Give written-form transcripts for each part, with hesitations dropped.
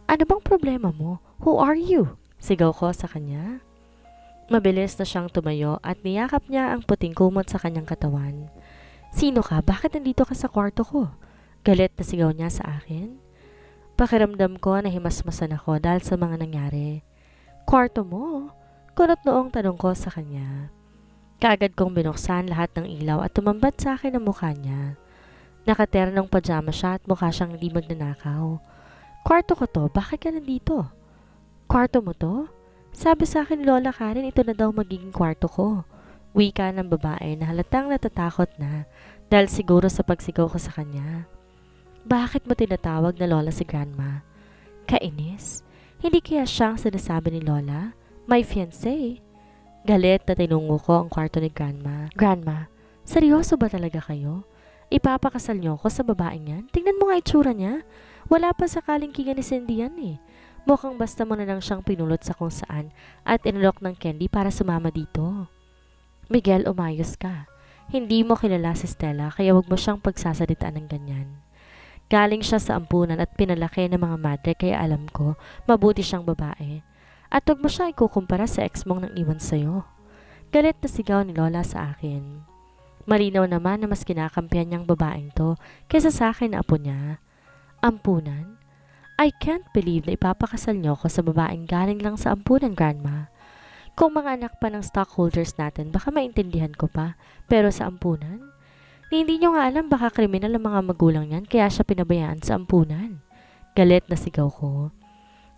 Ano bang problema mo? Who are you? Sigaw ko sa kanya. Mabilis na siyang tumayo at niyakap niya ang puting kumot sa kanyang katawan. Sino ka? Bakit nandito ka sa kwarto ko? Galit na sigaw niya sa akin. Pakiramdam ko na himasmasan ako dahil sa mga nangyari. Kwarto mo? Kunot noong tanong ko sa kanya. Kaagad kong binuksan lahat ng ilaw at tumambad sa akin ang mukha niya. Nakaternong pajama siya at mukha siyang hindi magnanakaw. Kwarto ko to, bakit ka nandito? Kwarto mo to? Sabi sa akin Lola Karen, ito na daw magiging kwarto ko. Wika ng babae na halatang natatakot na dahil siguro sa pagsigaw ko sa kanya. Bakit mo tinatawag na Lola si Grandma? Kainis? Hindi kaya siyang sinasabi ni Lola? My fiancé? Galit na tinungo ko ang kwarto ni Grandma. Grandma, seryoso ba talaga kayo? Ipapakasal niyo ko sa babaeng yan? Tingnan mo nga itsura niya. Wala pa sa kalingkingan ni Cindy yan eh. Mukhang basta mo na lang siyang pinulot sa kung saan at inalok ng candy para sumama dito. Miguel, umayos ka. Hindi mo kilala si Stella kaya wag mo siyang pagsasalitaan ng ganyan. Galing siya sa ampunan at pinalaki ng mga madre kaya alam ko mabuti siyang babae. At wag mo siyang ikukumpara sa ex mong nang iwan sa'yo. Galit na sigaw ni Lola sa akin. Malinaw naman na mas kinakampihan niyang babaeng to kaysa sa akin na apo niya. Ampunan? I can't believe na ipapakasal niyo ko sa babaeng galing lang sa ampunan, Grandma. Kung mga anak pa ng stockholders natin, baka maintindihan ko pa. Pero sa ampunan? Hindi niyo nga alam baka kriminal ang mga magulang niyan kaya siya pinabayaan sa ampunan. Galit na sigaw ko.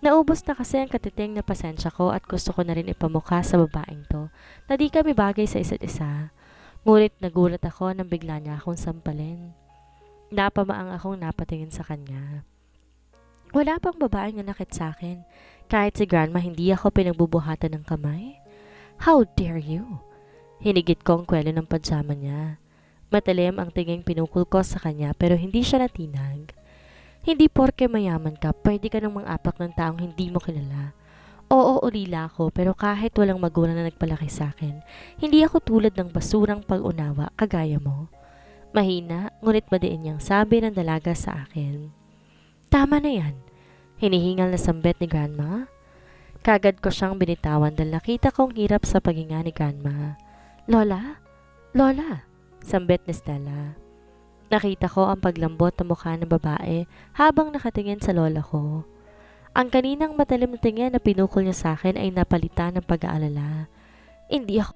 Naubos na kasi ang katiting na pasensya ko at gusto ko na rin ipamukha sa babaeng to na di kami bagay sa isa't isa. Ngunit nagulat ako nang bigla niya akong sampalin. Napamaang akong napatingin sa kanya. Wala pang babaeng nanakit sa akin. Kahit si Grandma hindi ako pinagbubuhatan ng kamay. How dare you? Hinigit ko ang kwelo ng pajama niya. Matalim ang tinging pinukol ko sa kanya pero hindi siya natinag. Hindi porke mayaman ka, pwede ka nang mang-apak ng taong hindi mo kilala. Oo, ulila ako pero kahit walang magulang na nagpalaki sa akin, hindi ako tulad ng basurang pag-unawa kagaya mo. Mahina, ngunit madiin niyang sabi ng dalaga sa akin. Tama na yan. Hinihingal na sambet ni Grandma. Kagad ko siyang binitawan dahil nakita kong hirap sa paghinga ni Grandma. Lola? Lola? Sambet ni Stella. Nakita ko ang paglambot ng mukha ng babae habang nakatingin sa lola ko. Ang kaninang matalim na tingin na pinukol niya sa akin ay napalitan ng pag-aalala. Hindi ako